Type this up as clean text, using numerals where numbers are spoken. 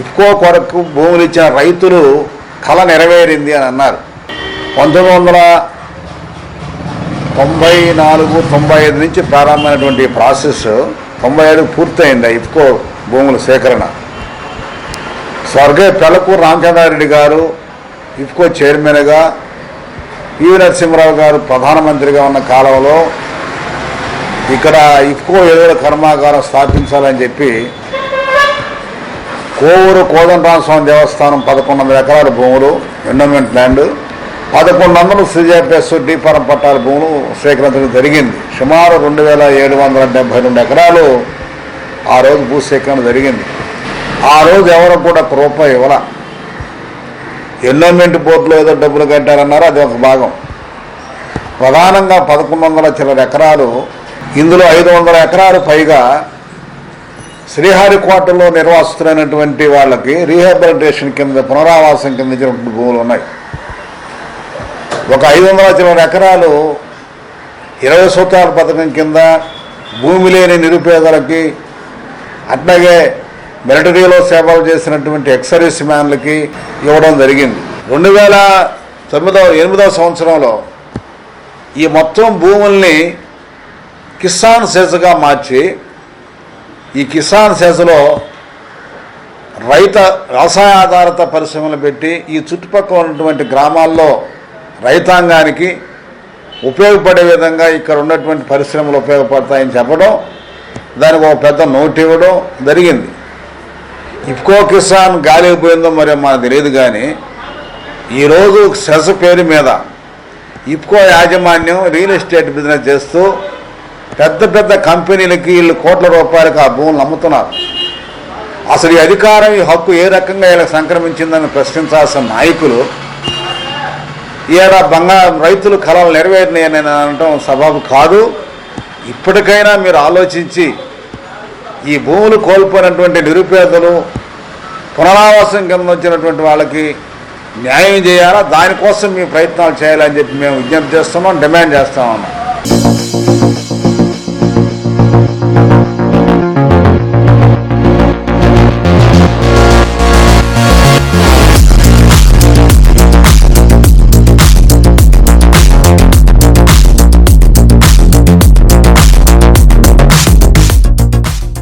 ఇఫ్కో కొరకు భూములు ఇచ్చిన రైతులు కళ నెరవేరింది అని అన్నారు. 1994-95 నుంచి ప్రారంభమైనటువంటి ప్రాసెస్ 95 పూర్తయింది. ఇఫ్కో భూముల సేకరణ. స్వర్గీయ పెళ్లకూరు రామచంద్రారెడ్డి గారు ఇఫ్కో చైర్మన్గా, పివి నరసింహరావు గారు ప్రధానమంత్రిగా ఉన్న కాలంలో ఇక్కడ ఇఫ్కో ఎరువుల కర్మాగారం స్థాపించాలని చెప్పి కోవూరు కోదండరామస్వామి దేవస్థానం 1100 ఎకరాల భూములు ఎండోమెంట్ ల్యాండ్, 1100 CJPS డీఫారం పట్టాల భూములు సేకరించడం జరిగింది. సుమారు 2772 ఎకరాలు ఆ రోజు భూసేకరణ జరిగింది. ఆ రోజు ఎవరు కూడా ఒక రూపాయి ఇవ్వాల. ఎండోమెంట్ బోర్డులో ఏదో డబ్బులు కట్టారన్నారు, అది ఒక భాగం. ప్రధానంగా 1100 చిల్లర ఎకరాలు, ఇందులో 500 ఎకరాలు పైగా శ్రీహరికోటలో నిర్వాసితులైనటువంటి వాళ్ళకి రీహాబిలిటేషన్ కింద, పునరావాసం కింద ఇచ్చినటువంటి భూములు ఉన్నాయి. ఒక 500 చిల్లర ఎకరాలు 20 సూత్రాల పథకం కింద భూమి లేని నిరుపేదలకి, అట్లాగే మిలిటరీలో సేవలు చేసినటువంటి ఎక్సర్వీస్ మ్యాన్లకి ఇవ్వడం జరిగింది. 2008వ సంవత్సరంలో ఈ మొత్తం భూముల్ని కిసాన్ సెజ్గా మార్చి, ఈ కిసాన్ సెజ్లో వ్యవసాయ ఆధారిత పరిశ్రమలు పెట్టి ఈ చుట్టుపక్కల ఉన్నటువంటి గ్రామాల్లో రైతాంగానికి ఉపయోగపడే విధంగా ఇక్కడ ఉన్నటువంటి పరిశ్రమలు ఉపయోగపడతాయని చెప్పడం, దానికి ఒక పెద్ద నోట్ ఇవ్వడం జరిగింది. ఇఫ్కో కిసాన్ గాలికి పోయిందో మరి మనకు తెలియదు, కానీ ఈరోజు సెస్ పేరు మీద ఇఫ్కో యాజమాన్యం రియల్ ఎస్టేట్ బిజినెస్ చేస్తూ పెద్ద పెద్ద కంపెనీలకి వీళ్ళు కోట్ల రూపాయలకు ఆ భూములు అమ్ముతున్నారు. అసలు ఈ అధికారం, ఈ హక్కు ఏ రకంగా వీళ్ళకి సంక్రమించిందని ప్రశ్నించాల్సిన నాయకులు ఈడ రైతులు కళలు నెరవేరినాయని అనటం సబబు కాదు. ఇప్పటికైనా మీరు ఆలోచించి ఈ భూములు కోల్పోయినటువంటి నిరుపేదలు, పునరావాసం కింద వచ్చినటువంటి వాళ్ళకి న్యాయం చేయాలా, దానికోసం మీ ప్రయత్నాలు చేయాలని చెప్పి మేము విజ్ఞప్తి చేస్తున్నాం, డిమాండ్ చేస్తా ఉన్నాం.